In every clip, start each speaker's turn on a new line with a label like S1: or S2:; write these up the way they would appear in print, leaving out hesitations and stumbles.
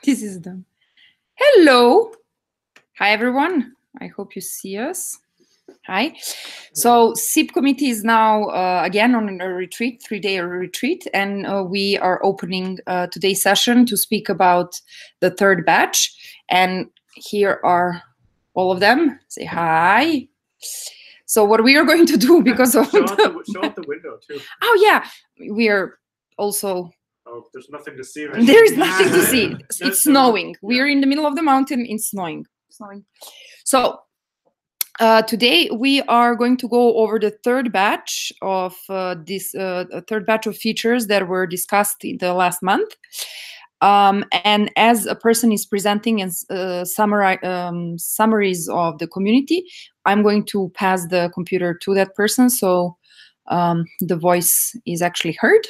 S1: This is done. Hello. Hi, everyone. I hope you see us. Hi. So SIP committee is now again on a retreat, 3-day retreat, and we are opening today's session to speak about the third batch. And here are all of them. Say hi. So what we are going to do, because of
S2: show out the window too.
S1: Oh yeah, we are also.
S2: Oh, there's nothing to see. Right?
S1: There is nothing to see. It's snowing. We are in the middle of the mountain. It's snowing. So today we are going to go over the third batch of third batch of features that were discussed in the last month. And as a person is presenting as summaries of the community, I'm going to pass the computer to that person, so the voice is actually heard.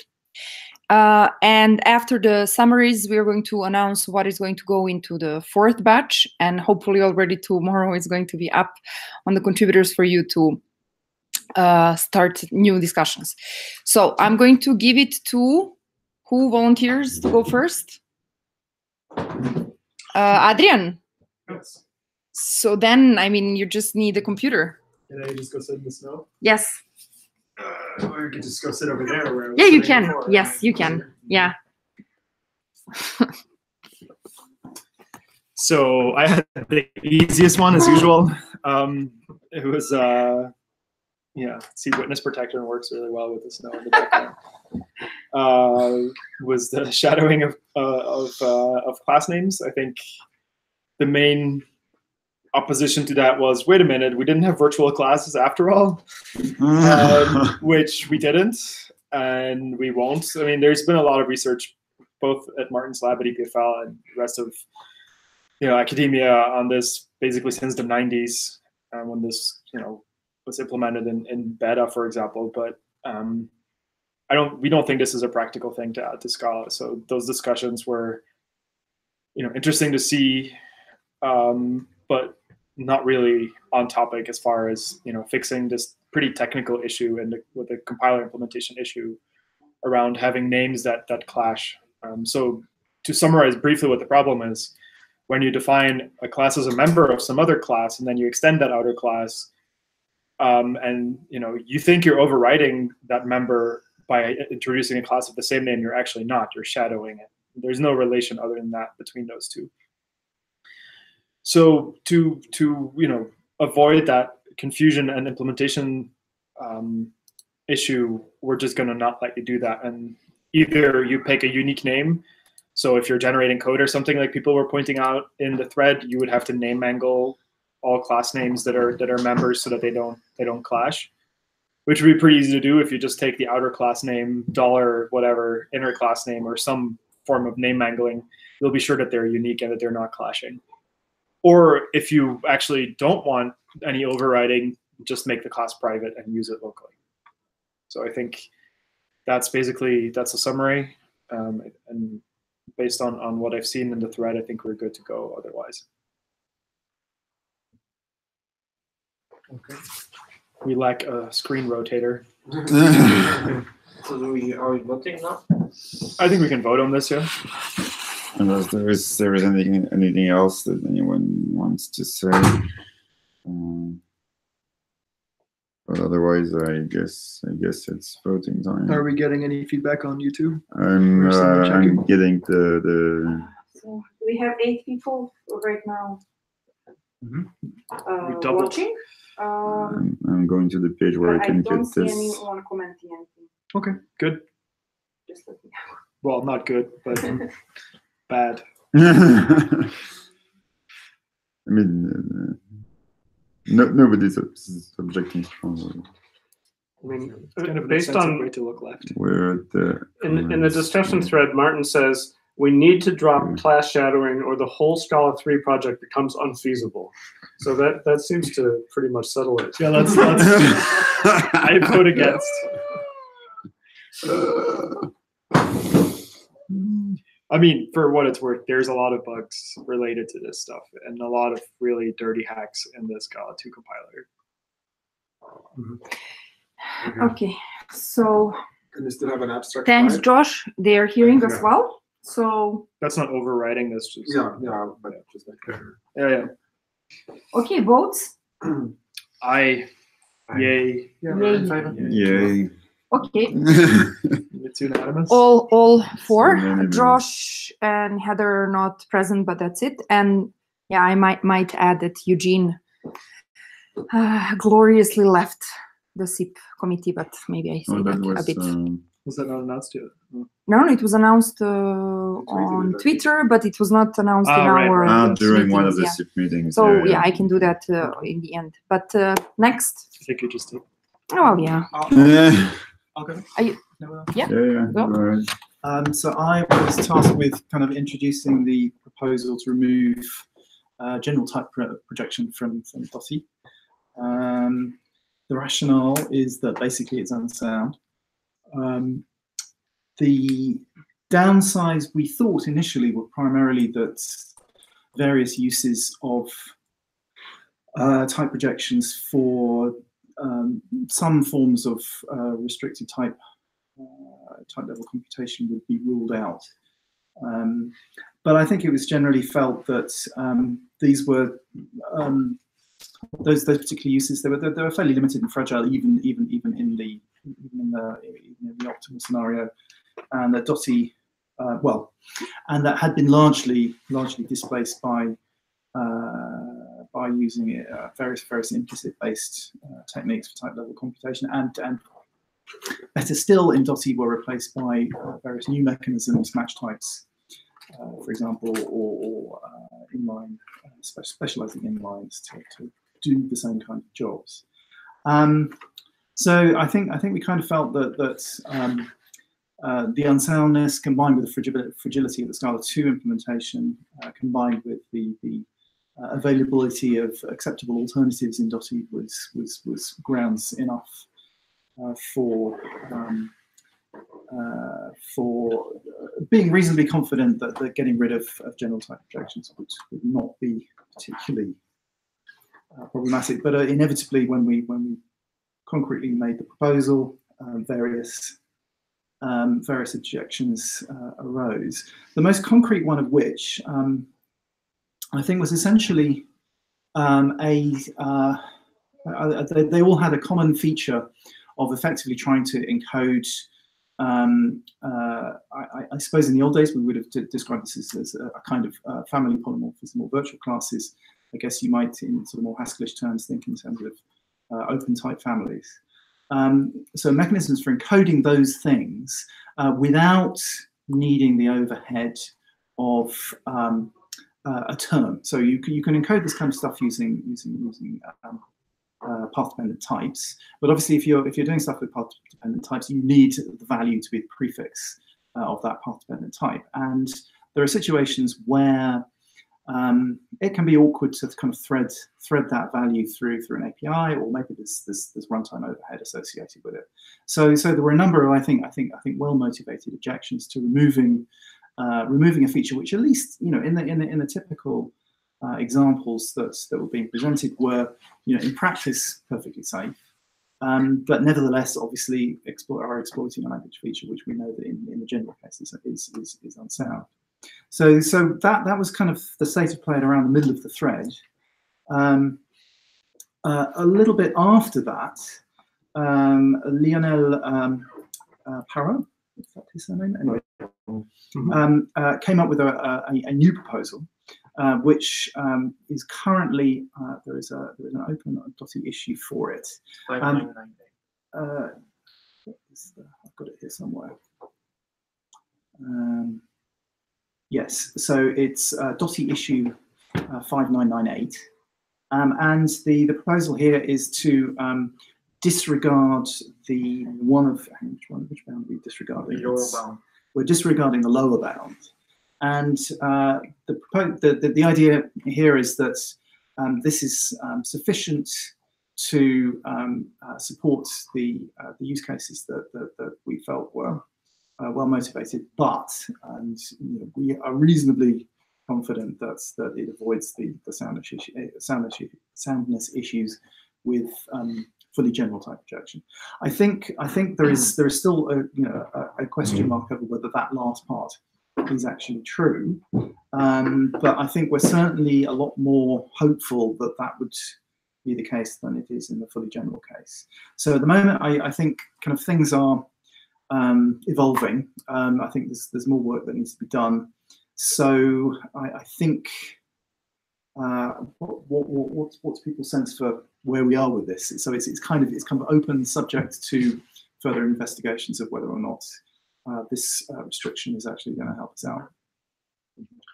S1: And after the summaries, we are going to announce what is going to go into the fourth batch, and hopefully already tomorrow it's going to be up on the contributors for you to start new discussions. So I'm going to give it to who volunteers to go first? Adrian.
S2: Yes.
S1: So then, I mean, you just need a computer.
S2: Can I just go sit in the snow?
S1: Yes.
S2: Or you could just go sit over there. Where I was
S1: yeah, you can.
S2: Before,
S1: yes,
S2: right?
S1: You can. Yeah.
S2: So I had the easiest one as usual. It was see, witness protection works really well with the snow in the background. Was the shadowing of class names. I think the main opposition to that was, wait a minute, we didn't have virtual classes after all, which we didn't, and we won't. I mean, there's been a lot of research, both at Martin's lab at EPFL and the rest of academia on this basically since the 90s, when this was implemented in beta, for example. But we don't think this is a practical thing to add to Scala. So those discussions were interesting to see, but not really on topic as far as fixing this pretty technical issue and with the compiler implementation issue around having names that clash. So to summarize briefly what the problem is, when you define a class as a member of some other class and then you extend that outer class, and you think you're overriding that member by introducing a class of the same name, you're actually not. You're shadowing it. There's no relation other than that between those two. So to avoid that confusion and implementation issue, we're just going to not let you do that. And either you pick a unique name. So if you're generating code or something, like people were pointing out in the thread, you would have to name mangle all class names that are members so that they don't clash, which would be pretty easy to do if you just take the outer class name, $whatever, inner class name, or some form of name mangling. You'll be sure that they're unique and that they're not clashing. Or if you actually don't want any overriding, just make the class private and use it locally. So I think that's a summary. And based on what I've seen in the thread, I think we're good to go otherwise. Okay. We lack a screen rotator.
S3: So are we voting now?
S2: I think we can vote on this, yeah.
S4: Unless there is anything else that anyone wants to say. But otherwise, I guess it's voting time.
S5: Are we getting any feedback on YouTube?
S4: I'm getting the.
S1: So we have 8 people right now
S2: watching.
S4: I'm going to the page where I can get this.
S1: I don't see anyone commenting anything.
S2: Okay, good.
S1: Just let me know.
S2: Well, not good, but bad.
S4: I mean, nobody's objecting strongly.
S3: I mean,
S2: It's kind of
S3: based on
S2: way to look left.
S4: We're at the
S3: in the discussion thread, Martin says we need to drop class shadowing, or the whole Scala 3 project becomes unfeasible. So that seems to pretty much settle it.
S2: Yeah, let's I vote against. I mean, for what it's worth, there's a lot of bugs related to this stuff and a lot of really dirty hacks in the Scala 2 compiler.
S1: Okay, so
S5: And they still have an abstract.
S1: thanks,
S5: file?
S1: Josh. They are hearing us well. So
S2: That's not overriding this. Just,
S6: but just like
S2: yeah.
S1: okay, votes.
S2: I. Yay.
S6: Yeah,
S1: Yay.
S6: in favor.
S4: Yay.
S1: Okay,
S2: It's unanimous.
S1: all four.
S4: Unanimous.
S1: Josh and Heather are not present, but that's it. And yeah, I might add that Eugene gloriously left the SIP committee, but maybe I say
S4: Oh,
S1: that
S4: that
S1: a
S4: was.
S1: bit.
S2: Was that not announced yet?
S1: No, it was announced on Twitter, but it was not announced in
S2: right,
S1: our
S2: right.
S4: During one of the
S1: meetings,
S4: SIP meetings.
S1: So yeah, I can do that in the end. But next.
S2: I think you just did.
S1: Oh well, yeah.
S4: Yeah.
S5: I'll go.
S1: Are you?
S5: No,
S1: Yeah.
S4: Go ahead.
S5: So I was tasked with kind of introducing the proposal to remove general type projection from DOTI. The rationale is that basically it's unsound. The downsides we thought initially were primarily that various uses of type projections for some forms of restricted type level computation would be ruled out. But I think it was generally felt that these were those particular uses. They were fairly limited and fragile, even in the optimal scenario, and that DOTI and that had been largely displaced by using various implicit-based techniques for type level computation, and better still, in DOTI were replaced by various new mechanisms, match types, for example, or inline, specializing inlines to do the same kind of jobs. So I think we kind of felt that the unsoundness combined with the fragility of the Scala 2 implementation, combined with the availability of acceptable alternatives in DOTI was grounds enough for being reasonably confident that getting rid of general type projections would not be particularly problematic. But inevitably, when we concretely made the proposal, various objections arose. The most concrete one of which I think was essentially they all had a common feature of effectively trying to encode. I suppose in the old days we would have described this as a kind of family polymorphism or virtual classes. I guess you might, in sort of more Haskellish terms, think in terms of open type families. So mechanisms for encoding those things without needing the overhead of a term. So you can encode this kind of stuff using path-dependent types. But obviously, if you're doing stuff with path-dependent types, you need the value to be the prefix of that path-dependent type. And there are situations where it can be awkward to kind of thread that value through an API, or maybe there's runtime overhead associated with it. So there were a number of I think well motivated objections to removing a feature which, at least in the typical examples that were being presented, were in practice perfectly safe, but nevertheless obviously are exploiting a language feature which we know that in the general cases is unsound. So that was kind of the state of play around the middle of the thread. A little bit after that, Lionel Parot, is that his surname? Anyway, came up with a new proposal, which is currently there is an open DOTI issue for it. I've got it here somewhere. Yes, so it's DOTI issue 5998, and the proposal here is to disregard the which bound are we disregarding? The lower bound. We're disregarding the lower bound, and the idea here is that this is sufficient to support the use cases that we felt were well motivated, but we are reasonably confident that it avoids the soundness issues with fully general type projection. I think there is still a question mark over whether that last part is actually true. But I think we're certainly a lot more hopeful that that would be the case than it is in the fully general case. So at the moment, I think kind of things are evolving. I think there's more work that needs to be done. So I think what's people's sense for where we are with this? So it's kind of open, subject to further investigations of whether or not this restriction is actually going to help us out.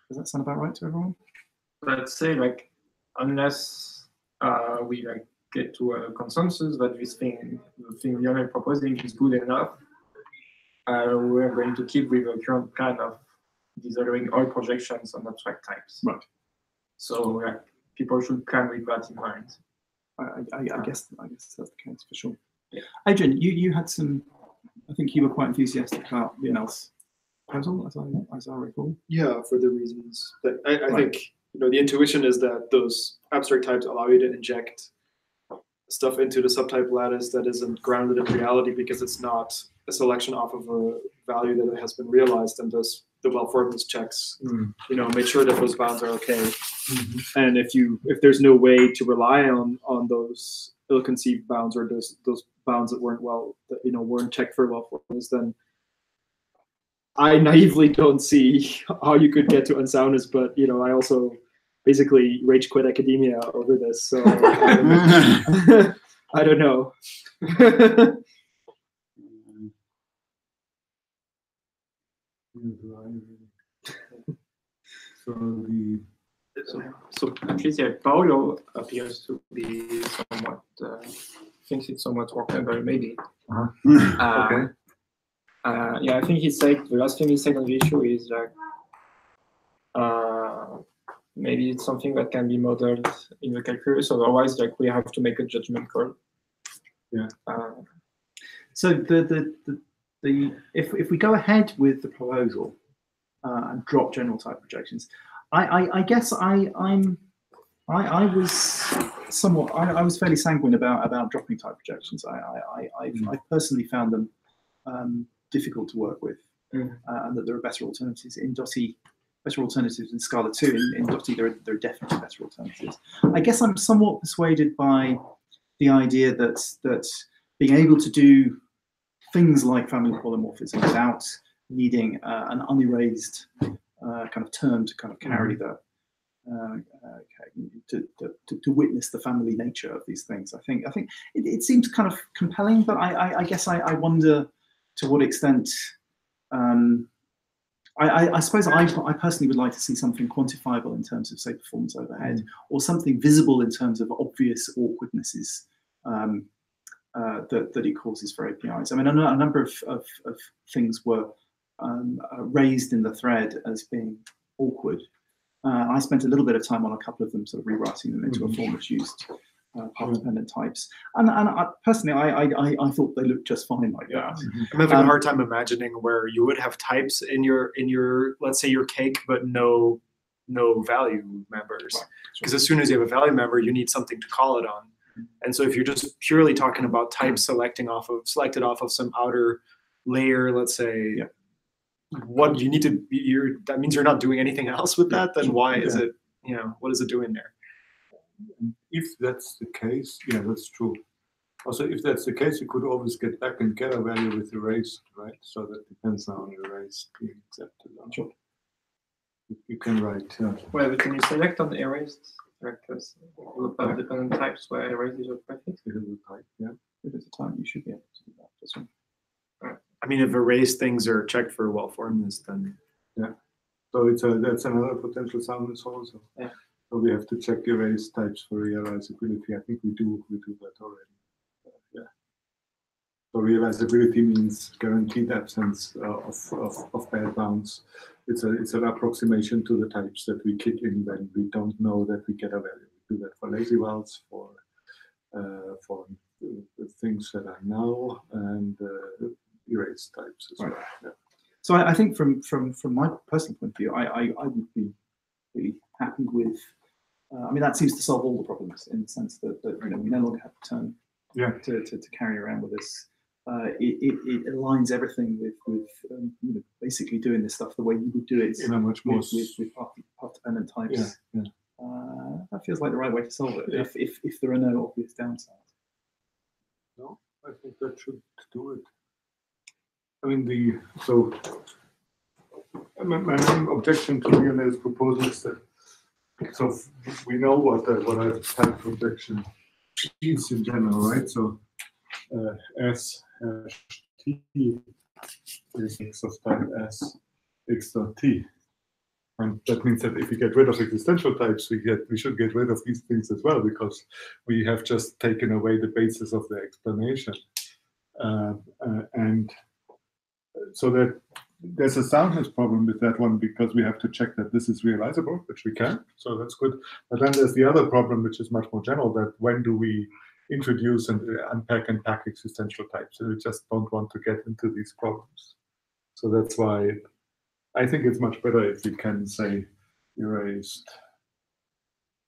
S5: Does that sound about right to everyone?
S6: Let's say, like, unless we like get to a consensus that this thing, the thing we are proposing is good enough, we're going to keep with the current plan of dissolving all projections on abstract types.
S5: Right.
S6: So people should plan with that in mind.
S5: I guess that's the case for sure.
S6: Yeah.
S5: Adrian, you had some. I think you were quite enthusiastic about Lionel's proposal, as I recall.
S2: Yeah, for the reasons that I think the intuition is that those abstract types allow you to inject stuff into the subtype lattice that isn't grounded in reality because it's not a selection off of a value that has been realized, and does the well-formless checks, make sure that those bounds are okay. And if there's no way to rely on those ill-conceived bounds, or those bounds that weren't checked for well-formless, then I naively don't see how you could get to unsoundness. But I also basically rage quit academia over this, so I don't know.
S6: So at least Paolo appears to be somewhat thinks it's somewhat workable, maybe.
S4: Okay.
S6: Yeah, I think he said the last thing he said on the issue is like maybe it's something that can be modeled in the calculus. Otherwise, like we have to make a judgment call.
S4: Yeah.
S5: So if we go ahead with the proposal and drop general type projections, I guess I was fairly sanguine about dropping type projections. I personally found them difficult to work with, and that there are better alternatives in Dotty, better alternatives in Scala 2. In Dotty, there are definitely better alternatives. I guess I'm somewhat persuaded by the idea that being able to do things like family polymorphism without needing an unerased kind of term to kind of carry the to witness the family nature of these things. I think it seems kind of compelling, but I guess I wonder to what extent. I suppose I personally would like to see something quantifiable in terms of, say, performance overhead, or something visible in terms of obvious awkwardnesses that it causes for APIs. I mean, a number of things were raised in the thread as being awkward. I spent a little bit of time on a couple of them, sort of rewriting them into a form that's used path-dependent types. And personally, I thought they looked just fine like that.
S2: I'm having a hard time imagining where you would have types in your let's say your cake, but no value members. Because as soon as you have a value member, you need something to call it on. And so if you're just purely talking about types selected off of some outer layer, let's say, what you need to be, that means you're not doing anything else with that. Then why is it? What is it doing there?
S7: If that's the case, yeah, that's true. Also, if that's the case, you could always get back and get a value with erased, right? So that depends on erased being accepted.
S5: Sure.
S7: You can write.
S6: Well, but can you select on erased characters of dependent types where erased is a prefix?
S7: It is a type, yeah.
S5: If it's a type, you should be able to do that. That's right.
S2: I mean, if erased things are checked for well-formedness, then
S7: So that's another potential soundness also.
S6: Yeah.
S7: So we have to check erased types for realizability. I think we do that already. So realizability means guaranteed absence of bad bounds. It's an approximation to the types that we kick in when we don't know that we get a value. We do that for lazy vals, for things that are null, and erased types as well. Yeah.
S5: So I think from my personal point of view, I would be really happy with. I mean, that seems to solve all the problems in the sense that we no longer have to turn to carry around with this it aligns everything with you know, basically doing this stuff the way you would do it
S7: in a much more
S5: with path-dependent types.
S7: Yeah.
S5: That feels like the right way to solve it. If there are no obvious downsides.
S7: No, I think that should do it. I mean, my main objection to Lionel's proposal is that we know what a type projection is in general, right? So S hash T is x of type S x dot T. And that means that if we get rid of existential types, we should get rid of these things as well, because we have just taken away the basis of the explanation. And so that there's a soundness problem with that one, because we have to check that this is realizable, which we can, so that's good. But then there's the other problem, which is much more general, that when do we introduce and unpack and pack existential types? And we just don't want to get into these problems. So that's why I think it's much better if we can say erased,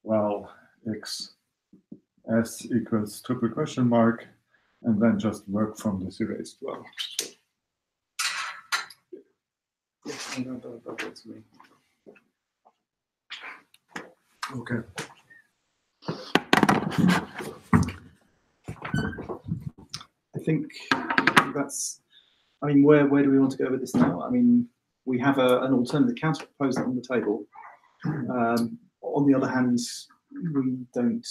S7: well, x s equals triple question mark, and then just work from this erased well. That works for me. Okay.
S5: I think that's. I mean, where do we want to go with this now? I mean, we have an alternative counter proposal on the table. On the other hand, we don't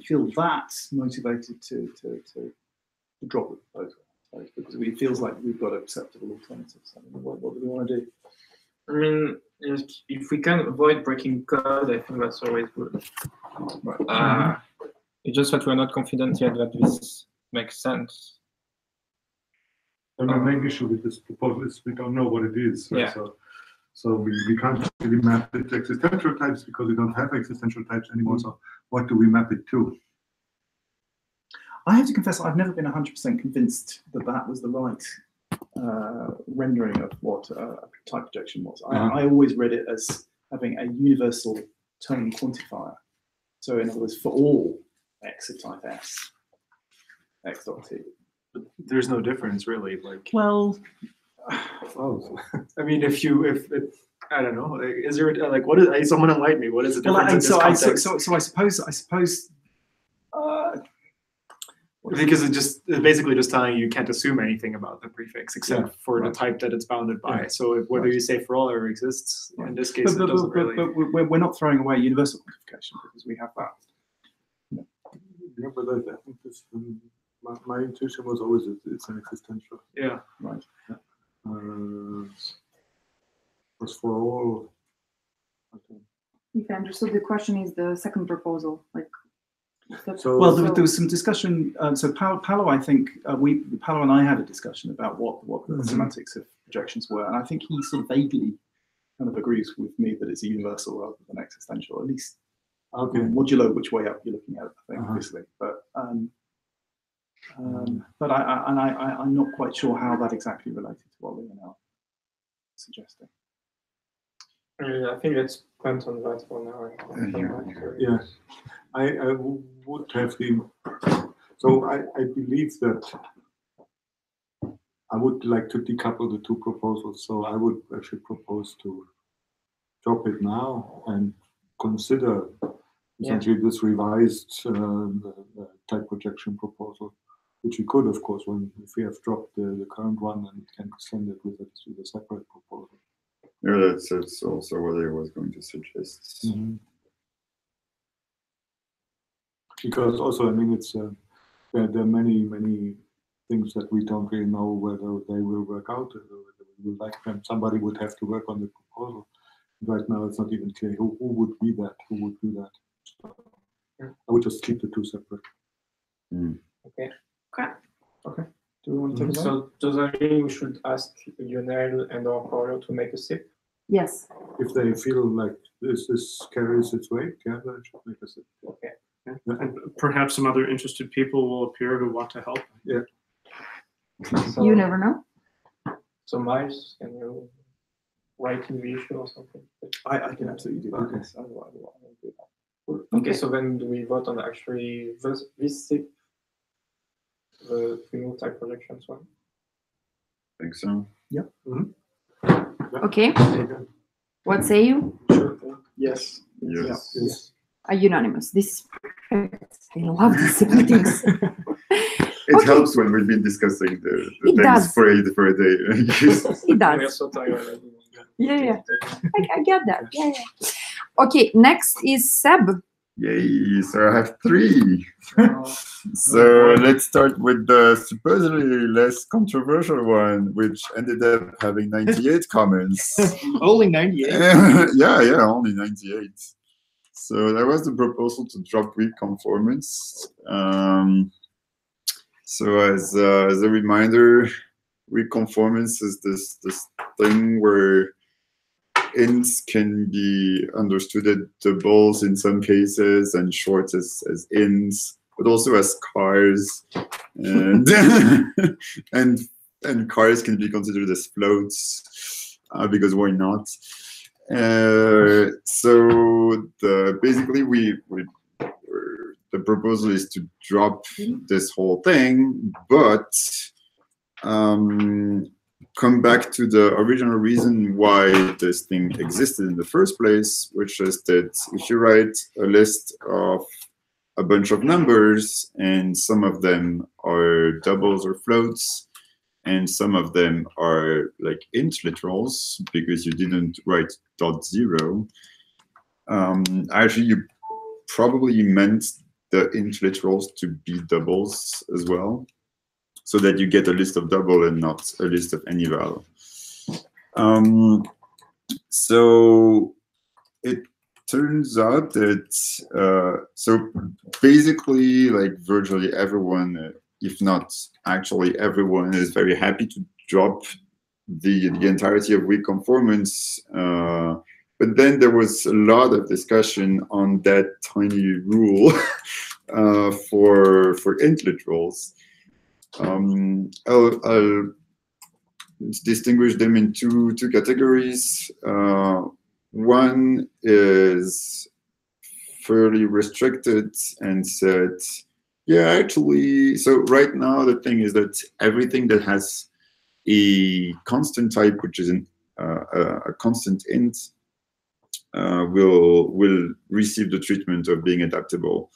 S5: feel that motivated to drop the proposal, because it feels like we've got acceptable alternatives. I mean, what do we want to do?
S6: I mean, if we can avoid breaking code, I think that's always good. It's just that we're not confident yet that this makes sense.
S7: And the main issue with this proposal is we don't know what it is. Right?
S6: Yeah.
S7: So we can't really map it to existential types because we don't have existential types anymore. So what do we map it to?
S5: I have to confess, I've never been 100% convinced that that was the right rendering of what a type projection was. I always read it as having a universal tone quantifier. So in other words, for all x of type S, x dot T.
S2: There's no difference really. Like,
S5: well,
S2: I mean, if I don't know, like, is there like what is? Someone enlighten me. What is the difference in this context?
S5: So I suppose.
S2: Because it's basically just telling you can't assume anything about the prefix except for the type that it's bounded by. So whether you say for all or exists, in this case, it doesn't really.
S5: But we're not throwing away universal quantification because we have that.
S7: Yeah, but I think this. My intuition was always it's an existential.
S2: Yeah.
S5: Right.
S7: Was for all. Okay.
S1: If I understood the question, is the second proposal like?
S5: Well, there was some discussion. So Paolo, I think Paolo and I had a discussion about what the semantics of projections were, and I think he sort of vaguely kind of agrees with me that it's a universal rather than existential, at least.
S7: Okay.
S5: Modulo which way up you're looking at it, I think, obviously, but I'm not quite sure how that exactly related to what Lionel suggesting.
S6: I think let's punt on that for now.
S7: Yeah, I would have been. So I believe that I would like to decouple the two proposals. So I would actually propose to drop it now and consider essentially this revised type projection proposal, which we could, of course, if we have dropped the current one, and can extend it with a separate proposal.
S4: Yeah, that's also what I was going to suggest.
S7: Mm-hmm. Because also, I mean, it's there are many things that we don't really know whether they will work out, or whether we will like them. Somebody would have to work on the proposal. Right now, it's not even clear who would be that, who would do that. So I would just keep the two separate.
S4: Mm.
S6: Okay.
S5: Do we want to take it on?
S6: So does that mean we should ask Lionel and or Paolo to make a SIP?
S1: Yes.
S7: If they feel like this carries its weight, yeah, they should make a SIP.
S6: Okay.
S7: Yeah.
S3: And perhaps some other interested people will appear who want to help.
S7: Yeah.
S6: So,
S1: You never know.
S6: So Miles, can you write in the issue or something?
S5: I can absolutely do that.
S6: Okay.
S5: Yes, I will do that.
S6: Okay, so then do we vote on actually this SIP? the single type projections one?
S4: I think so.
S1: Okay. What say you?
S2: Sure. Yes.
S4: Yes.
S2: Yes.
S1: Are unanimous. This is perfect. I love these things.
S4: It
S1: Okay.
S4: helps when we've been discussing the
S1: It
S4: things
S1: does.
S4: for a day.
S1: It
S6: We're
S1: does.
S6: so tired.
S1: Yeah. I get that. Yeah. Okay, next is Seb.
S4: Yay! So I have 3. So let's start with the supposedly less controversial one, which ended up having 98 comments.
S2: Only 98.
S4: yeah, only 98. So that was the proposal to drop weak conformance. So as a reminder, weak conformance is this thing where ints can be understood as doubles in some cases and shorts as ints, but also as cars, and and cars can be considered as floats because why not? So basically the proposal is to drop this whole thing, but come back to the original reason why this thing existed in the first place, which is that if you write a list of a bunch of numbers and some of them are doubles or floats and some of them are like int literals because you didn't write .0, actually you probably meant the int literals to be doubles as well, so that you get a list of double and not a list of any value. So it turns out that, so basically like virtually everyone, if not actually everyone, is very happy to drop the entirety of weak conformance. But then there was a lot of discussion on that tiny rule for int literals. I'll distinguish them in two categories. One is fairly restricted and said, yeah, actually, so right now the thing is that everything that has a constant type, which is a constant int, will receive the treatment of being adaptable.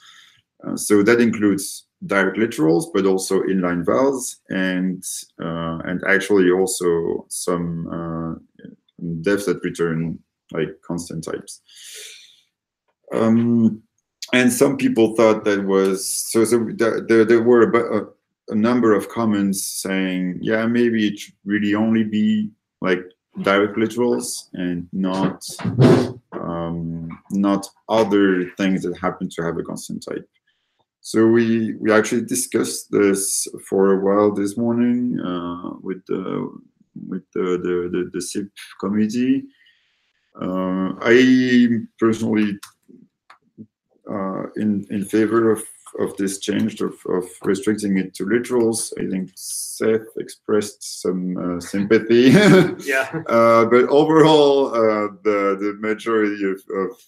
S4: So that includes direct literals, but also inline vals, and actually also some defs that return like constant types. And some people thought that was so. There were a number of comments saying, yeah, maybe it should really only be like direct literals and not other things that happen to have a constant type. So we actually discussed this for a while this morning with the SIP committee. I personally in favor of this change of restricting it to literals. I think Seth expressed some sympathy.
S3: Yeah.
S4: But overall, the majority of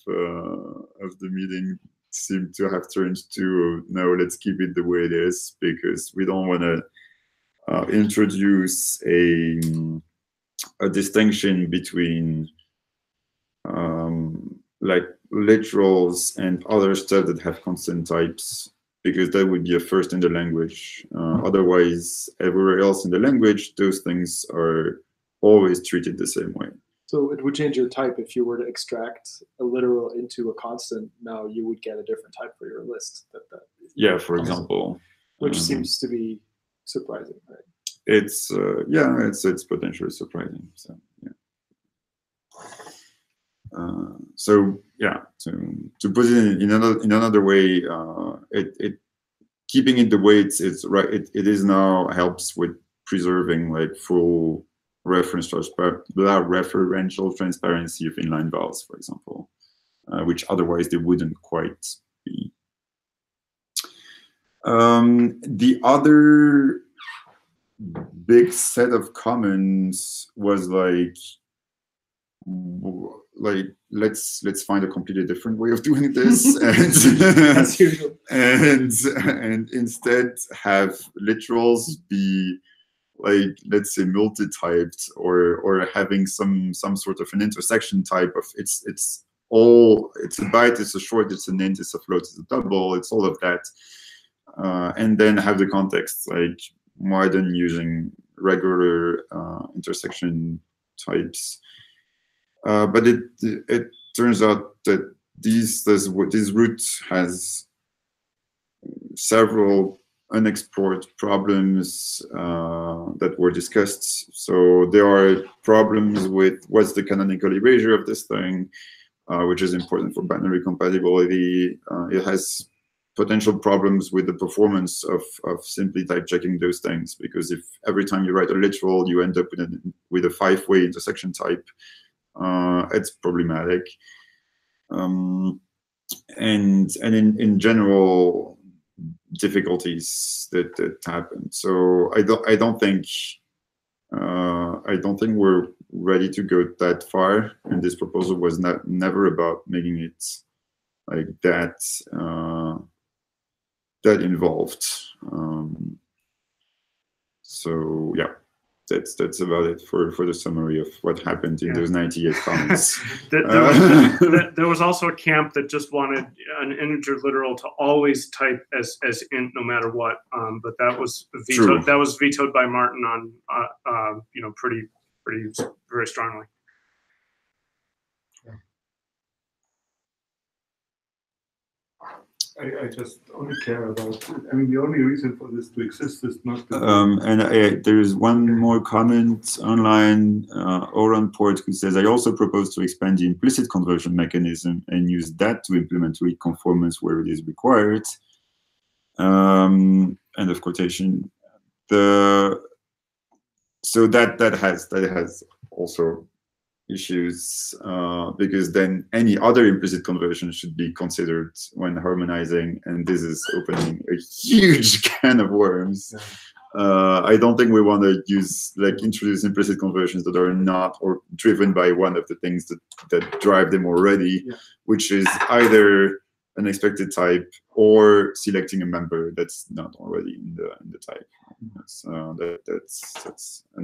S4: the meeting seemed to have turned to no, let's keep it the way it is, because we don't want to introduce a distinction between like literals and other stuff that have constant types, because that would be a first in the language. Otherwise, everywhere else in the language, those things are always treated the same way.
S2: So it would change your type if you were to extract a literal into a constant. Now you would get a different type for your list.
S4: Yeah, for example.
S2: Which seems to be surprising, right?
S4: It's it's potentially surprising. So yeah. So yeah, to put it in another way, keeping it the way it's right. It is now helps with preserving like full referential transparency of inline vals, for example, which otherwise they wouldn't quite be. The other big set of comments was like, like let's find a completely different way of doing this, and
S2: As usual.
S4: and instead have literals be, like, let's say, multi-typed, or having some sort of an intersection type of it's a byte, it's a short, it's an int, it's a float, it's a double, it's all of that, and then have the context, like, more than using regular intersection types. But it turns out that this root has several unexplored problems that were discussed. So there are problems with what's the canonical erasure of this thing, which is important for binary compatibility. It has potential problems with the performance of simply type checking those things, because if every time you write a literal you end up with a 5-way intersection type, it's problematic. And in general, difficulties that happen. So I don't think we're ready to go that far. And this proposal was never about making it like that involved. So yeah. That's about it for the summary of what happened in those 98 comments.
S3: There was also a camp that just wanted an integer literal to always type as int no matter what, but that was vetoed.
S4: True.
S3: That was vetoed by Martin on pretty very strongly.
S7: I just only care about, I mean, the only reason for this to exist is not that
S4: and there's one more comment online, Oran Port, who says, I also propose to expand the implicit conversion mechanism and use that to implement weak conformance where it is required. End of quotation. So that has also issues, because then any other implicit conversion should be considered when harmonizing, and this is opening a huge can of worms. I don't think we want to introduce implicit conversions that are not or driven by one of the things that drive them already, which is either an expected type or selecting a member that's not already in the type. And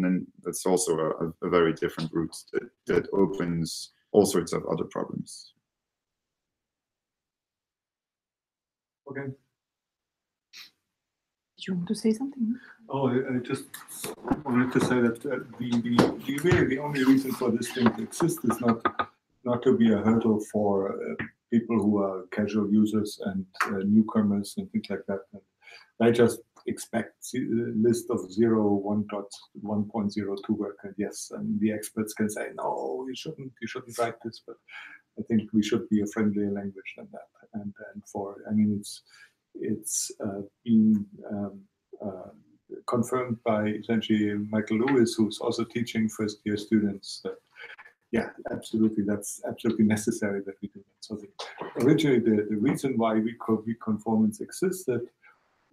S4: then that's also a very different route that opens all sorts of other problems.
S7: Okay.
S1: Do you want to say something?
S7: Oh, I just wanted to say that the only reason for this thing to exist is not to be a hurdle for people who are casual users and newcomers and things like that. And I just expect a list of 0.1.0 to work. And yes, and the experts can say, no, you shouldn't write this, but I think we should be a friendlier language than that. And it's been confirmed by essentially Michael Lewis, who's also teaching first-year students that, yeah, absolutely, that's absolutely necessary that we do that. So originally, the reason why weak conformance existed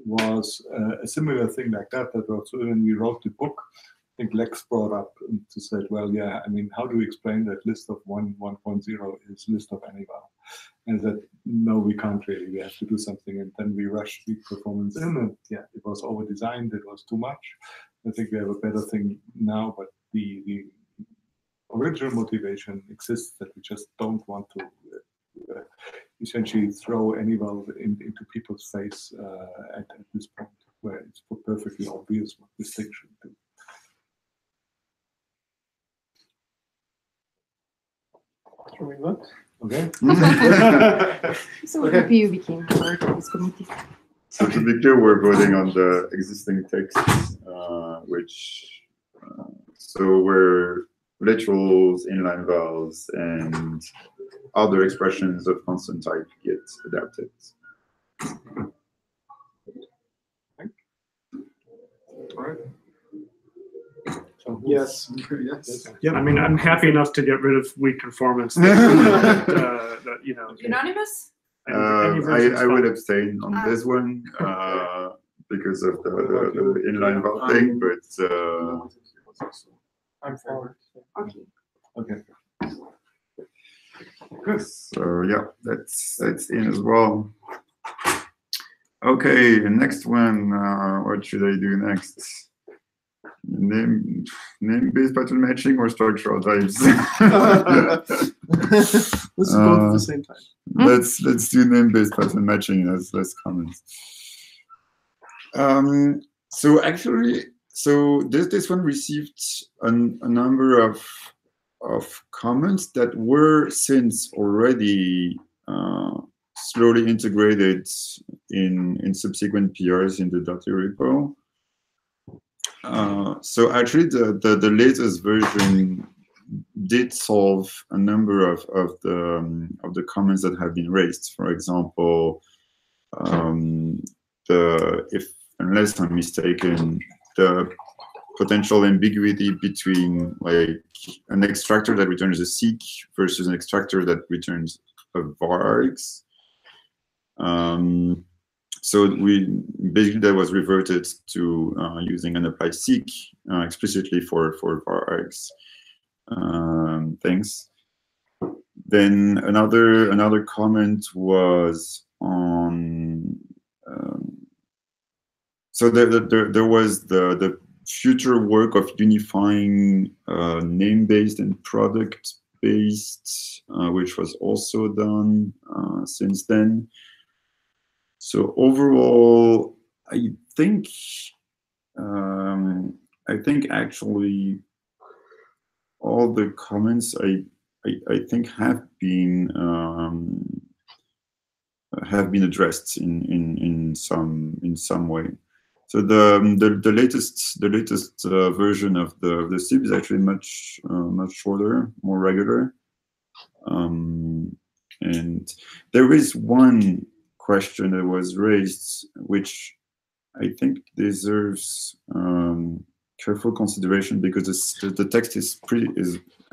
S7: was a similar thing like that was when we wrote the book. I think Lex brought up to say, well, yeah, I mean, how do we explain that list of 1.0 is list of any val? And that, no, we can't really, we have to do something. And then we rushed weak performance in, and yeah, it was over-designed, it was too much. I think we have a better thing now, but the original motivation exists, that we just don't want to essentially throw any val into people's face at this point, where it's perfectly obvious what this thing should do. Okay.
S1: So happy you became part of this committee.
S4: So to be clear, we're voting on the existing text, so where literals, inline vowels, and other expressions of constant type get adapted.
S7: All right.
S6: Yes.
S3: Yeah, I mean, I'm happy enough to get rid of weak conformance.
S1: Unanimous?
S4: I would abstain on this one because of the inline vowel thing, but
S6: I'm forward.
S1: Okay.
S7: Okay. Good.
S4: So yeah, that's in as well. Okay, next one. What should I do next? Name-based pattern matching or structural types?
S5: Let's do both at the same time.
S4: Let's do name-based pattern matching as less comments. So actually, this one received a number of comments that were since already slowly integrated in subsequent PRs in the .io repo. So actually, the latest version did solve a number of the comments that have been raised. For example, unless I'm mistaken, the potential ambiguity between like an extractor that returns a seek versus an extractor that returns a var-args. So basically that was reverted to using an apply seek explicitly for var-args things. Then another comment was on so there was the future work of unifying name-based and product-based, which was also done since then. So overall, I think actually all the comments I think have been addressed in some way. So the latest version of the SIB is actually much shorter, more regular, and there is one question that was raised which I think deserves careful consideration because the text is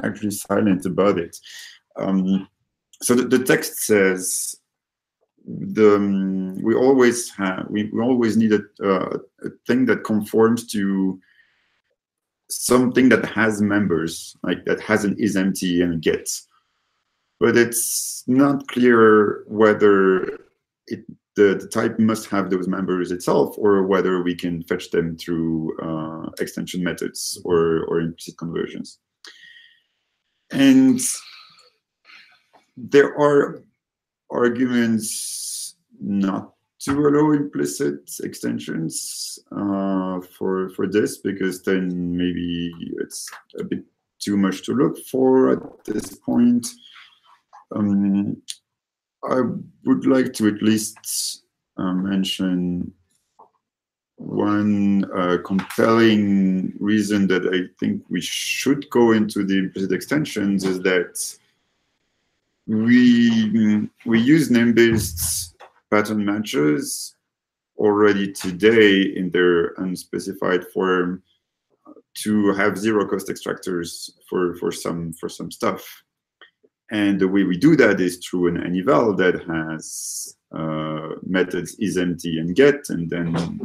S4: actually silent about it. So the text says we always need a thing that conforms to something that has members, like that has an isEmpty and a get, but it's not clear whether the type must have those members itself or whether we can fetch them through extension methods or implicit conversions. And there are arguments not to allow implicit extensions for this, because then maybe it's a bit too much to look for at this point. I would like to at least mention one compelling reason that I think we should go into the implicit extensions is that we use name-based pattern matches already today in their unspecified form to have zero-cost extractors for some stuff. And the way we do that is through an eval that has methods isEmpty and get, and then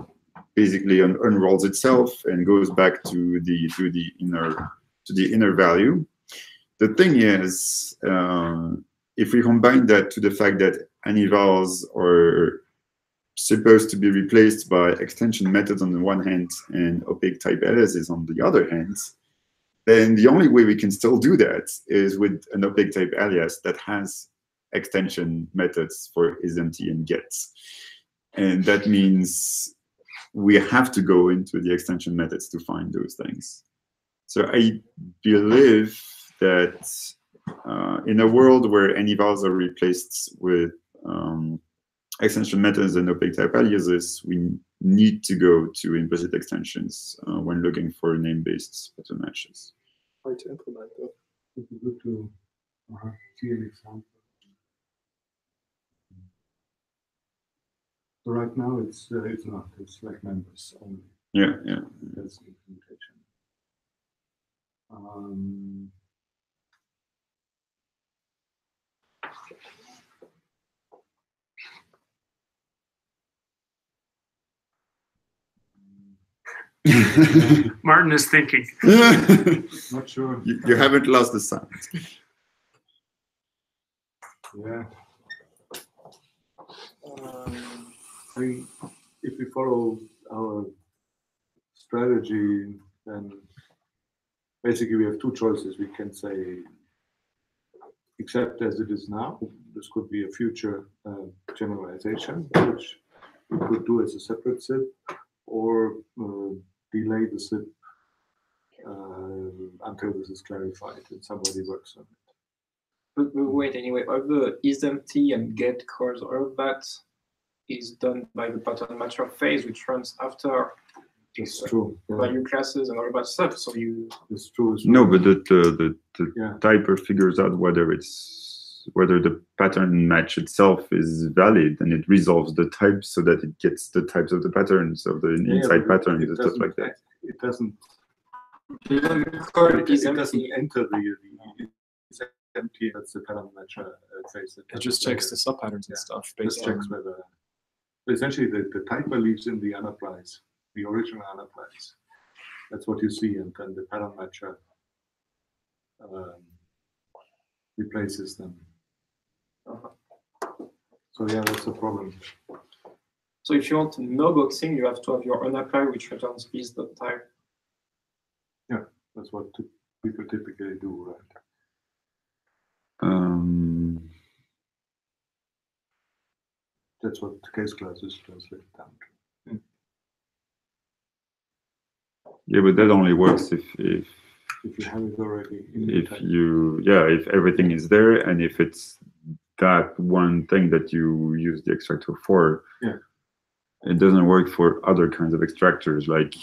S4: basically unrolls itself and goes back to the inner value. The thing is, if we combine that to the fact that evals are supposed to be replaced by extension methods on the one hand and opaque type aliases on the other hand, then the only way we can still do that is with an opaque type alias that has extension methods for isEmpty and gets. And that means we have to go into the extension methods to find those things. So I believe that in a world where evals are replaced with extension methods and opaque type aliases, we need to go to implicit extensions when looking for name-based pattern matches.
S2: Hard to implement, though.
S7: It would be good to see an example. So right now it's not. It's like members only.
S4: Yeah.
S7: That's the implementation.
S3: Martin is thinking.
S7: Not sure.
S4: You haven't lost the sound.
S7: Yeah. I mean, if we follow our strategy, then basically we have two choices. We can say, accept as it is now. This could be a future generalization, which we could do as a separate SIP, or delay the SIP until this is clarified and somebody works on it.
S6: But wait, anyway, all the isEmpty and get calls, all of that is done by the pattern matcher phase, which runs after
S7: It's true. Yeah.
S6: value classes and all that stuff. So you
S7: It's true.
S4: No, but the
S7: Yeah.
S4: typer figures out whether the pattern match itself is valid, and it resolves the types so that it gets the types of the patterns of the inside patterns and stuff like that.
S7: It doesn't.
S6: call
S7: It doesn't
S6: isEmpty.
S7: enter the it's empty. That's the pattern matcher phase.
S2: It just checks the subpatterns and stuff
S7: It
S2: based
S7: checks
S2: on.
S7: whether essentially the typer leaves in the unapplies, the original unapplies. That's what you see, and then the pattern matcher replaces them. So yeah, that's a problem.
S6: So if you want no boxing, you have to have your unapply, which returns is.type.
S7: Yeah, that's what people typically do, right? That's what case classes translate down to.
S4: Yeah, but that only works if
S7: If you have it already in the type.
S4: if everything is there, and if it's that one thing that you use the extractor for.
S7: Yeah.
S4: It doesn't work for other kinds of extractors like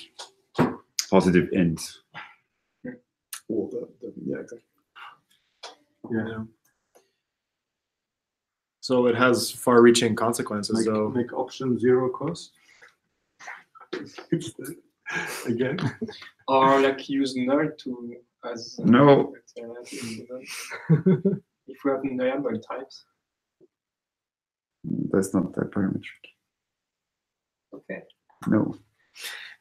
S4: positive int.
S2: Well, yeah, exactly.
S7: Yeah.
S2: So it has far-reaching consequences, though.
S7: Make option 0 cost. Again.
S6: Or like use null to as
S4: No.
S6: if we have nullable types.
S4: That's not that parametric.
S6: Okay.
S4: No.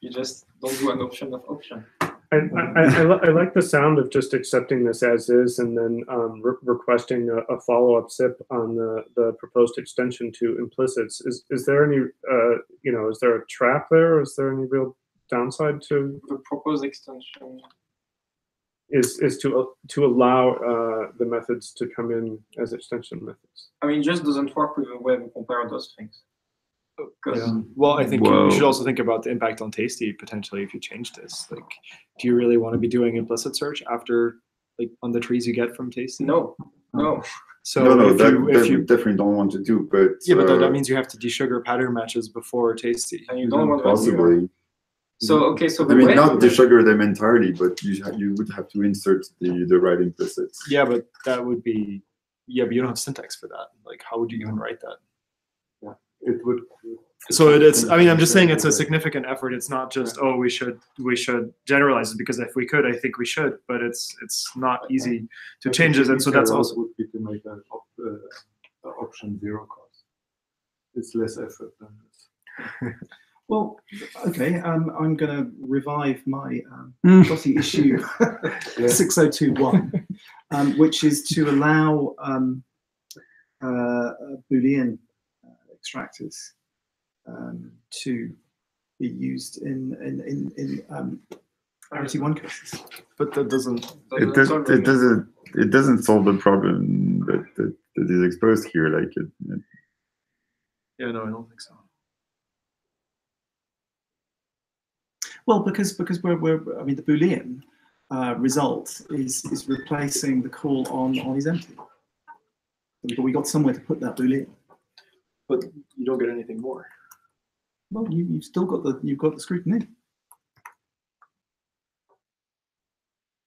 S6: You just don't do an option of option.
S3: I like the sound of just accepting this as is and then requesting a follow-up SIP on the proposed extension to implicits. Is there any is there a trap there? Or is there any real downside to
S6: the proposed extension?
S3: Is to allow the methods to come in as extension methods?
S6: I mean, it just doesn't work with the way we compare those things.
S2: Yeah. Well, I think you should also think about the impact on Tasty potentially if you change this. Like, do you really want to be doing implicit search after, like, on the trees you get from Tasty?
S6: No.
S2: So
S4: no,
S2: if you
S4: definitely don't want to do. But
S2: yeah, but that means you have to desugar pattern matches before Tasty.
S6: And you don't want
S4: possibly.
S6: So okay, so
S4: I mean, not desugar them entirely, but you would have to insert the right implicits.
S2: Yeah, but that would be but you don't have syntax for that. Like, how would you even write that?
S7: Yeah, it would.
S2: So it's. I mean, I'm just saying it's a significant effort. It's not just we should generalize it, because if we could, I think we should. But it's not easy to change it, and so that's also
S7: would be to make an option 0 cost. It's less effort than this.
S5: Well, okay, I'm going to revive my DOSI issue 6021, which is to allow Boolean extractors to be used in Arity 1 cases.
S2: But that doesn't.
S4: It doesn't solve the problem that is exposed here. Like
S2: Yeah, no, I don't think so.
S5: Well, because we're I mean, the Boolean result is replacing the call on isEmpty. But we got somewhere to put that Boolean.
S2: But you don't get anything more.
S5: Well, you've still got the scrutiny.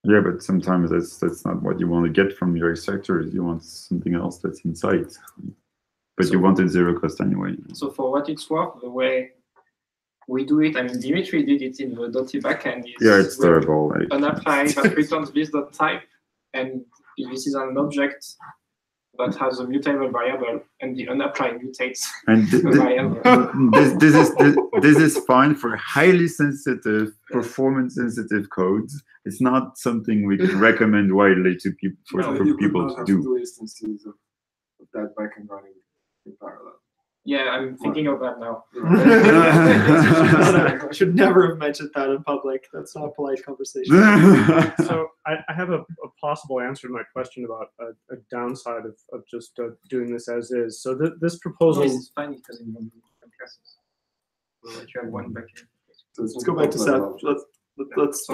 S4: yeah, but sometimes that's not what you want to get from your extractors. You want something else that's inside. But you wanted 0 cost anyway.
S6: So for what it's worth, the way we do it, I mean, Dimitri did it in the Dotty backend.
S4: Yeah, it's terrible. Like,
S6: An apply that returns this.type, and this is an object that has a mutable variable, and the unapply mutates
S4: and
S6: the variable.
S4: this is fine for highly sensitive, performance-sensitive codes. It's not something we can recommend widely to people for people to do.
S7: Instances of that back and running in parallel.
S6: Yeah, I'm thinking of that now.
S2: I should never have mentioned that in public. That's not a polite conversation.
S3: So I have a possible answer to my question about a downside of just doing this as is. So this proposal
S6: is fine because in classes, we'll let you have one back here.
S2: Let's go back to Seth. Let's.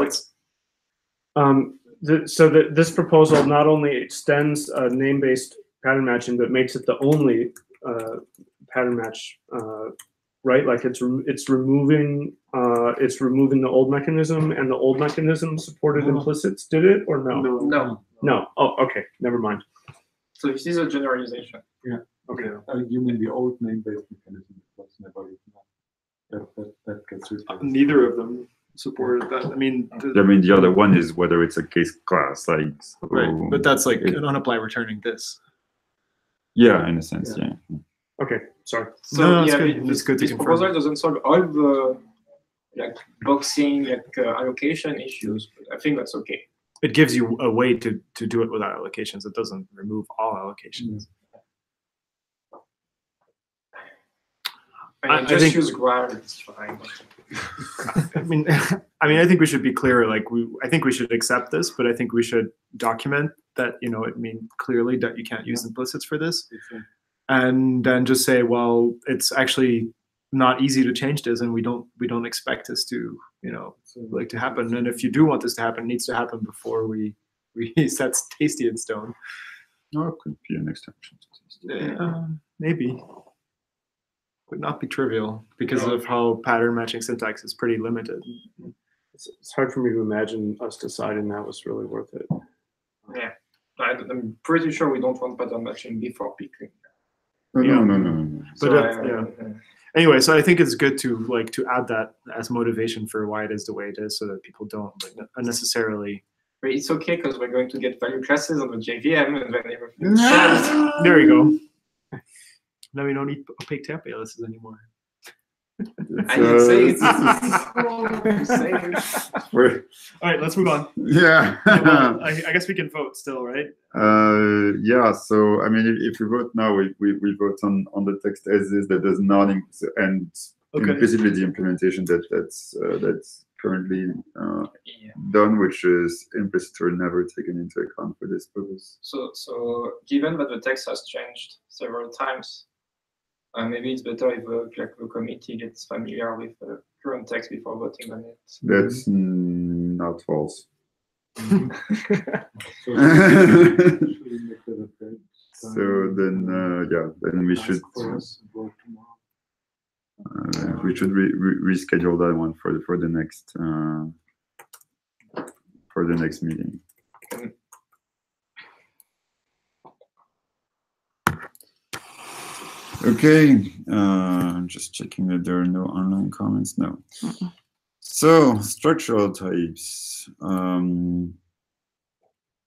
S3: This proposal not only extends name-based pattern matching, but makes it the only pattern match, right? Like it's removing the old mechanism, and the old mechanism supported implicits. Did it or no? No. Oh, okay. Never mind.
S6: So this is a generalization.
S7: Yeah.
S3: Okay.
S7: You mean the old name-based mechanism was never written up. That gets replaced.
S2: Neither of them supported that. I mean,
S4: the other one is whether it's a case class, like so
S8: Right, but that's like an unapply returning this.
S4: yeah, in a sense, yeah.
S3: Okay. Sorry.
S6: So
S8: No, it's
S6: yeah,
S8: good. It's good to
S6: this
S8: confirm.
S6: proposal doesn't solve all the boxing allocation issues, but I think that's okay.
S8: It gives you a way to do it without allocations. It doesn't remove all allocations.
S6: I just
S8: think-
S6: use ground, it's fine.
S8: I mean, I think we should be clear. Like, I think we should accept this, but I think we should document that. It mean clearly that you can't use implicits for this, and then just say, well, it's actually not easy to change this, and we don't expect this to, like to happen. And if you do want this to happen, it needs to happen before we set tasty in stone.
S4: No, it could be an extension.
S8: Maybe. Would not be trivial because of how pattern matching syntax is pretty limited.
S3: It's hard for me to imagine us deciding that was really worth it.
S6: Yeah, I'm pretty sure we don't want pattern matching before picking.
S4: No.
S8: But
S6: So,
S8: anyway, so I think it's good to add that as motivation for why it is the way it is, so that people don't unnecessarily.
S6: But it's okay because we're going to get value classes on the JVM and then everything's solved.
S8: There you go. Now we don't need opaque tab aliases anymore.
S6: I didn't say it.
S8: All right, let's move on.
S4: Yeah.
S8: Well, I guess we can vote still, right?
S4: Yeah. So I mean, if we vote now, we vote on the text as is. That does not and implicitly the implementation that's currently done, which is implicit or never taken into account for this purpose.
S6: So given that the text has changed several times, maybe it's better if the committee gets familiar with the current text before voting on it.
S4: That's not false. So then, then we should reschedule that one for the next meeting. Okay, I'm just checking that there are no online comments. No. So structural types.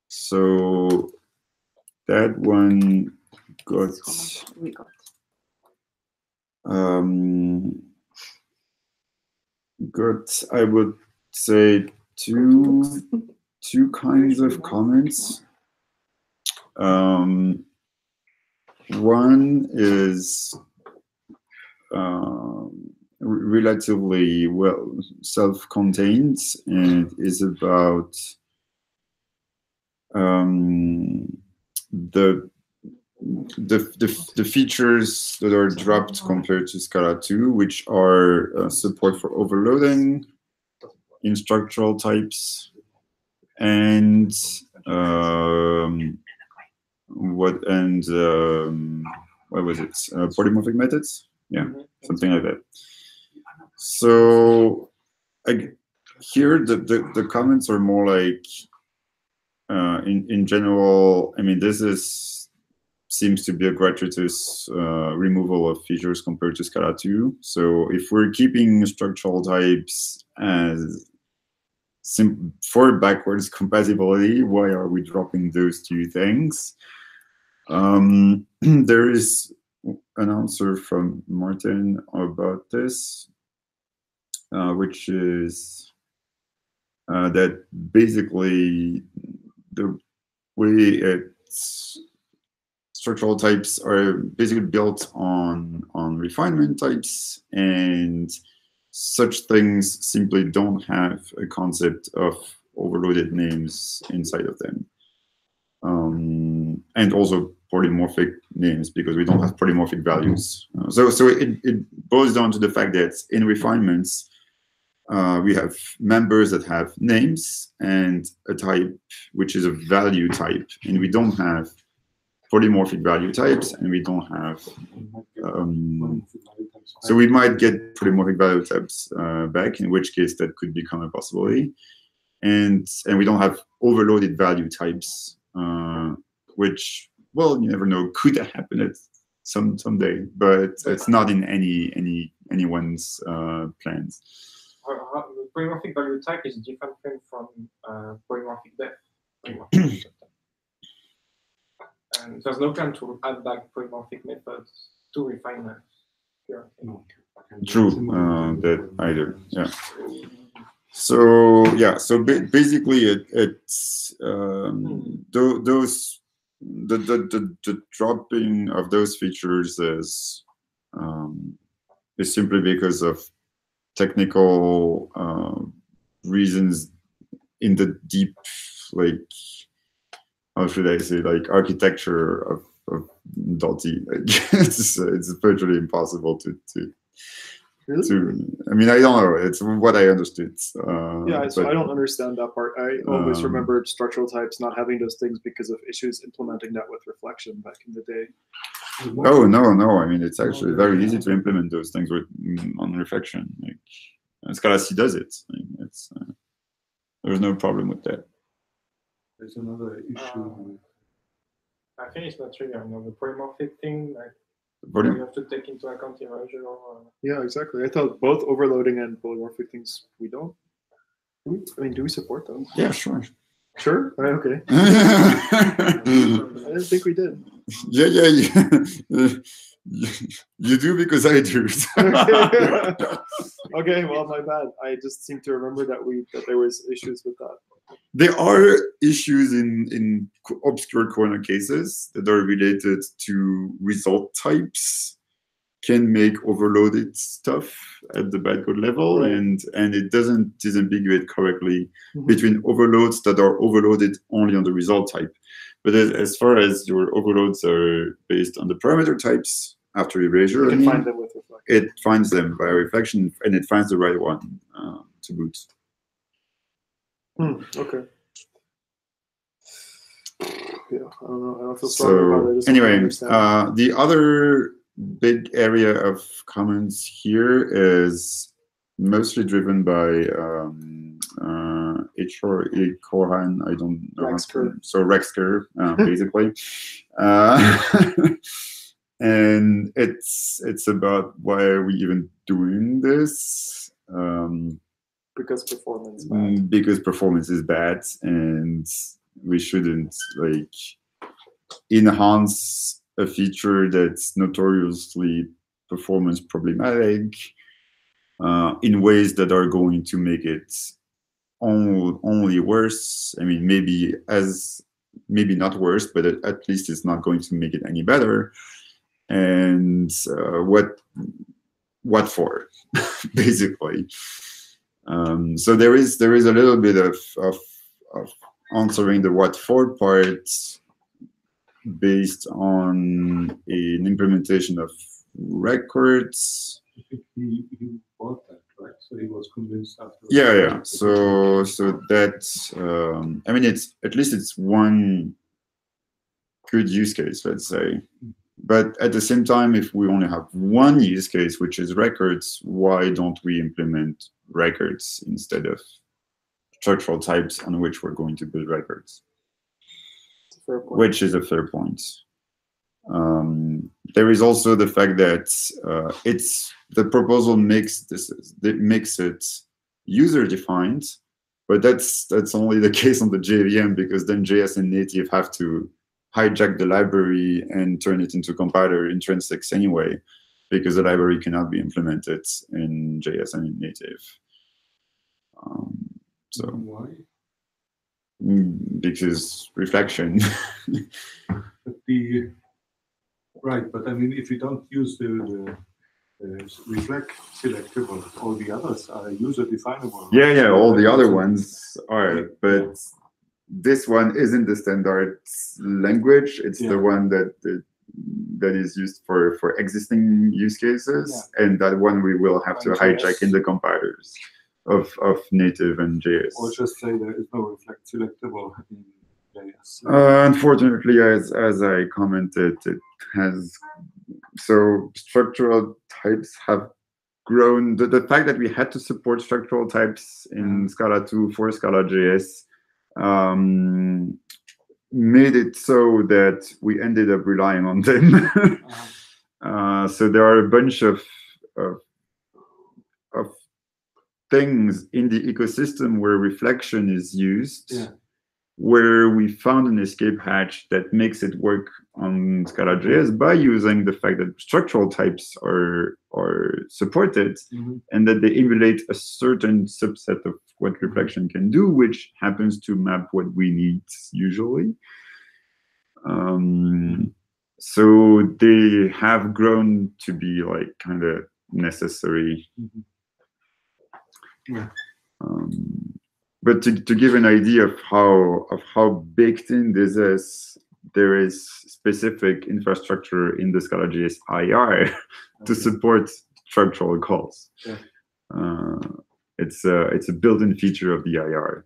S4: So that one got I would say two kinds of comments. One is relatively well self-contained and is about the features that are dropped compared to Scala 2, which are support for overloading in structural types and what was it? Polymorphic methods? Yeah, something like that. So here the comments are more like in general. I mean, this seems to be a gratuitous removal of features compared to Scala 2. So if we're keeping structural types as for backwards compatibility, why are we dropping those two things? There is an answer from Martin about this, which is that basically the way it's structural types are basically built on refinement types, and such things simply don't have a concept of overloaded names inside of them. And also polymorphic names, because we don't have polymorphic values. So it boils down to the fact that in refinements, we have members that have names and a type, which is a value type, and we don't have polymorphic value types, and we don't have, so we might get polymorphic value types back, in which case that could become a possibility. And we don't have overloaded value types, which, well, you never know, could happen at someday, but it's not in anyone's plans.
S6: The polymorphic value type is different thing from polymorphic depth. And there's no plan to add back polymorphic methods to refinement.
S4: True, that either, yeah. So yeah, so basically it's those the dropping of those features is simply because of technical reasons in the deep, like, how should I say, like, architecture of Dalty. Like, it's virtually impossible to
S2: Really?
S4: I mean, I don't know. It's what I understood.
S2: Yeah, so I don't understand that part. I always remembered structural types not having those things because of issues implementing that with reflection back in the day.
S4: Oh no! I mean, it's actually very easy to implement those things with on reflection. Like, Scala C does it. I mean, it's there's no problem with that.
S7: There's another issue.
S6: I think it's not really the polymorphic thing. Like,
S4: Volume?
S6: you have to take into account erasure.
S2: Yeah, exactly. I thought both overloading and polymorphic things we don't. Do we support those?
S4: Yeah, sure.
S2: Sure? Okay. I didn't think we did.
S4: Yeah. You do because I do.
S2: Okay, well, my bad. I just seem to remember that there was issues with that.
S4: There are issues in obscure corner cases that are related to result types, can make overloaded stuff at the bytecode level,
S2: right.
S4: and it doesn't disambiguate correctly between overloads that are overloaded only on the result type. But as far as your overloads are based on the parameter types, after erasure,
S2: you can find them with reflection.
S4: It finds them by reflection, and it finds the right one to boot.
S2: Okay. Yeah, I don't know. I don't feel strong about it.
S4: So anyway, the other big area of comments here is mostly driven by H.R.A. Cohan. I don't know.
S2: Rexker.
S4: So Rexker, basically. And it's about why are we even doing this?
S2: Because performance is bad.
S4: Because performance is bad, and we shouldn't like enhance a feature that's notoriously performance problematic in ways that are going to make it only worse. I mean, maybe not worse, but at least it's not going to make it any better. And what for, basically. So there is a little bit of answering the what for part based on an implementation of records.
S7: He bought that, right? So he was convinced after.
S4: Yeah. So that I mean, at least it's one good use case, let's say. But at the same time, if we only have one use case, which is records, why don't we implement records instead of structural types on which we're going to build records? Which is a fair point. There is also the fact that the proposal makes it user-defined, but that's only the case on the JVM, because then JS and native have to hijack the library and turn it into compiler intrinsics anyway, because the library cannot be implemented in JS and in native. So
S7: why?
S4: Because reflection.
S7: But the Right, but I mean, if you don't use the reflect selectable, all the others are user definable.
S4: Yeah, yeah, all the other ones are, but this one isn't the standard language. It's the one that is used for existing use cases, and that one we will have to hijack in the compilers of native and JS.
S7: Or just say there is no reflect selectable in JS.
S4: Unfortunately, as I commented, it has, so structural types have grown. The fact that we had to support structural types in Scala 2 for Scala JS made it so that we ended up relying on them. So there are a bunch of things in the ecosystem where reflection is used, where we found an escape hatch that makes it work on Scala JS by using the fact that structural types are supported, and that they emulate a certain subset of what reflection can do, which happens to map what we need usually. So they have grown to be like kind of necessary. But to give an idea of how baked in this is, there is specific infrastructure in the Scala JS IR to support structural calls. It's a built-in feature of the IR.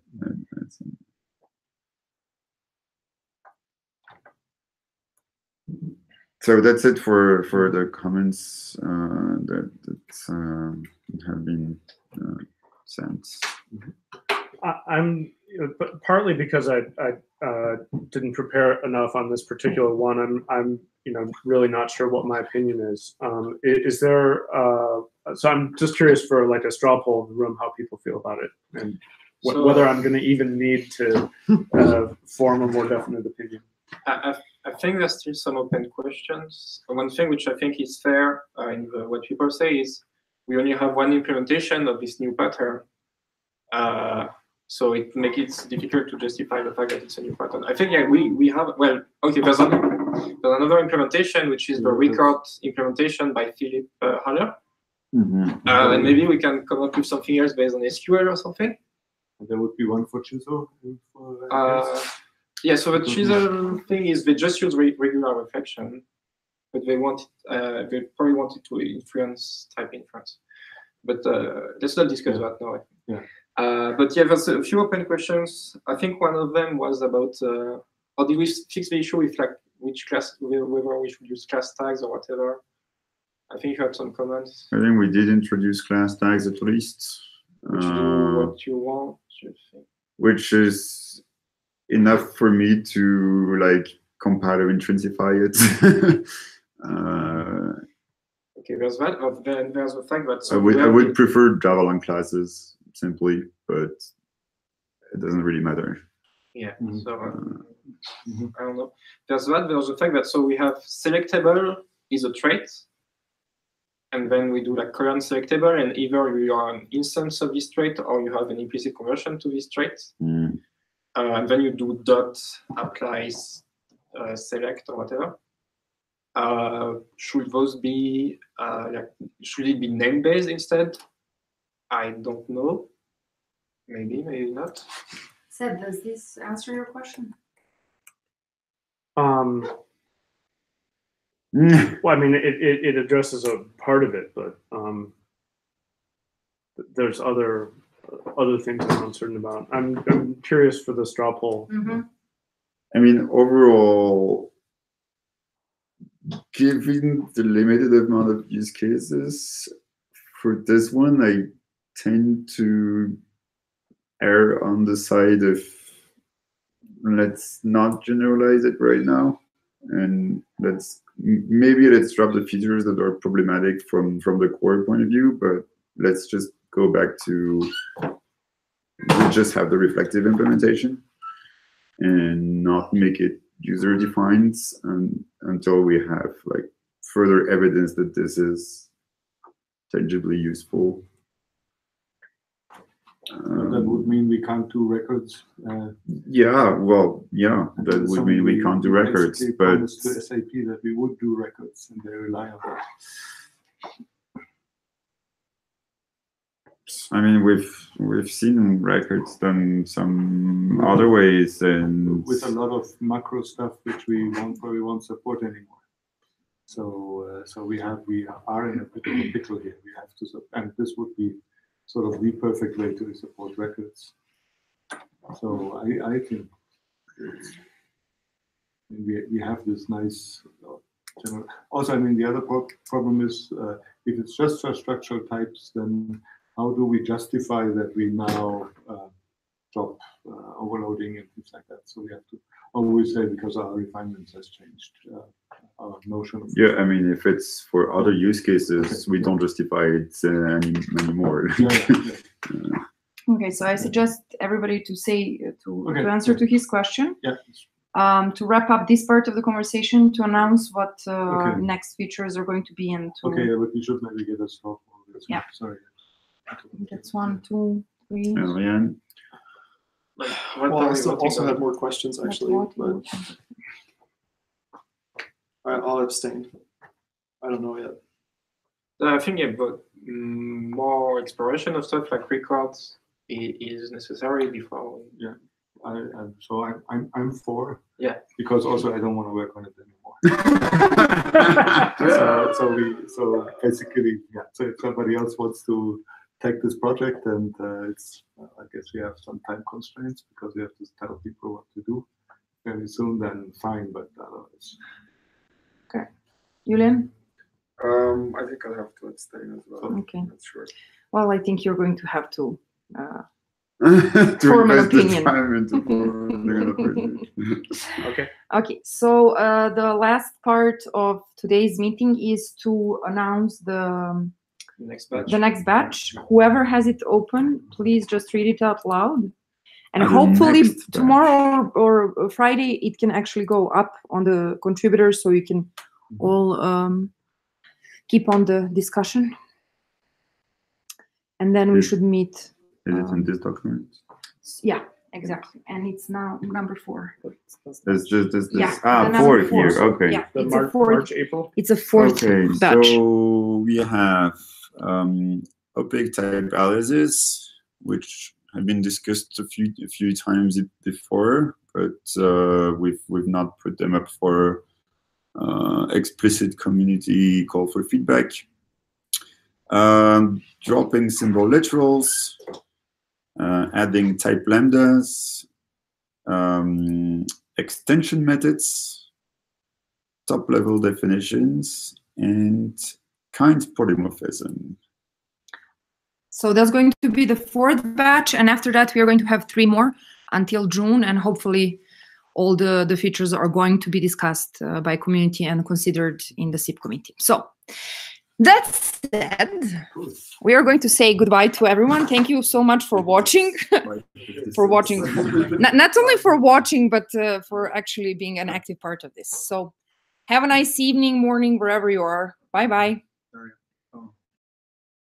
S4: So that's it for the comments that have been sent.
S3: I'm partly because I didn't prepare enough on this particular one. I'm really not sure what my opinion is. Is there? So I'm just curious for like a straw poll in the room how people feel about it, and whether I'm going to even need to form a more definite opinion.
S6: I think there's still some open questions. One thing which I think is fair in what people say is we only have one implementation of this new pattern. So it makes it difficult to justify the fact that it's a new pattern. I think we have, well, okay, there's another implementation, which is the record implementation by Philip Haller. And maybe we can come up with something else based on SQL or something.
S7: And there would be one for Chisel.
S6: Yeah, so the Chisel thing is they just use regular reflection, but they probably wanted to influence type inference. But let's not discuss that now. But yeah, there's a few open questions. I think one of them was about how do we fix the issue with like which class, whether we should use class tags or whatever. I think you had some comments.
S4: I think we did introduce class tags at least.
S6: Which do what you want, you think. Which
S4: is enough for me to like compile or intrinsify it.
S6: Okay, there's that. Then there's the fact that
S4: I would prefer Java-lang classes simply, but it doesn't really matter.
S6: Yeah. So I don't know. There's that. There's the fact that so we have selectable is a trait, and then we do like current selectable, and either you are an instance of this trait or you have an implicit conversion to this trait. And then you do dot applies select or whatever. Should those be should it be name based instead? I don't know. Maybe, maybe not.
S1: Seb, does this answer your question?
S3: Well, I mean, it addresses a part of it, but there's other things I'm uncertain about. I'm curious for the straw poll.
S4: I mean, overall, given the limited amount of use cases for this one, I tend to err on the side of let's not generalize it right now, and let's drop the features that are problematic from the core point of view, but let's just go back to we just have the reflective implementation and not make it user defined until we have like further evidence that this is tangibly useful.
S7: That would mean we can't do records.
S4: Yeah, well, yeah, that would mean we can't do records, but
S7: promised to SAP that we would do records, and they rely on that.
S4: I mean, we've seen records done some other ways, and
S7: with a lot of macro stuff which we probably won't support anymore. So we are in a bit of a pickle here. We have to, and this would be sort of the perfect way to support records. So I think we have this nice general. Also, I mean, the other problem is if it's just for structural types, then how do we justify that we now stop overloading and things like that? So we have to always say, because our refinements has changed our notion of.
S4: Yeah, I mean, if it's for other use cases, we don't justify it anymore.
S1: Okay, so I suggest everybody to say to answer to his question.
S7: Yeah.
S1: To wrap up this part of the conversation, to announce what next features are going to be, and to.
S7: Okay, but we should maybe get a stop.
S1: Yeah.
S7: Sorry.
S1: That's 1, 2, 3.
S4: Eliane?
S2: Well, I also had more questions actually, but I'll abstain. I don't know yet.
S6: I think about more exploration of stuff like records is necessary before.
S7: Yeah, I'm for.
S6: Yeah.
S7: Because also I don't want to work on it anymore. so basically, yeah. So if somebody else wants to take this project, and it's I guess we have some time constraints because we have to tell people what to do very soon, then fine, but otherwise.
S1: Okay. Julian?
S2: I think I'll have to abstain as well.
S1: Okay.
S2: That's sure.
S1: Well, I think you're going to have to
S4: to
S1: form an
S4: invest the
S1: opinion.
S4: time into forming
S2: Okay.
S1: Okay, so the last part of today's meeting is to announce the
S6: Next batch.
S1: the next batch. Whoever has it open, please just read it out loud. And
S4: The
S1: hopefully
S4: next
S1: tomorrow or Friday, it can actually go up on the contributors, so you can all keep on the discussion. And then we should meet.
S4: Is it in this document?
S1: Yeah, exactly. And it's now number 4.
S4: This.
S1: Yeah,
S4: Ah,
S1: the number
S4: 4 here. Okay.
S1: Yeah,
S3: The
S1: it's a
S3: March,
S1: fourth.
S3: March, April.
S1: It's a 4th
S4: Okay,
S1: batch.
S4: so we have opaque type aliases, which have been discussed a few times before, but we've not put them up for explicit community call for feedback. Dropping symbol literals, adding type lambdas, extension methods, top level definitions, and kind polymorphism.
S1: So that's going to be the 4th batch, and after that we are going to have 3 more until June, and hopefully all the features are going to be discussed by community and considered in the SIP committee. So that said, we are going to say goodbye to everyone. Thank you so much for watching. Not only for watching, but for actually being an active part of this. So have a nice evening, morning, wherever you are. Bye-bye.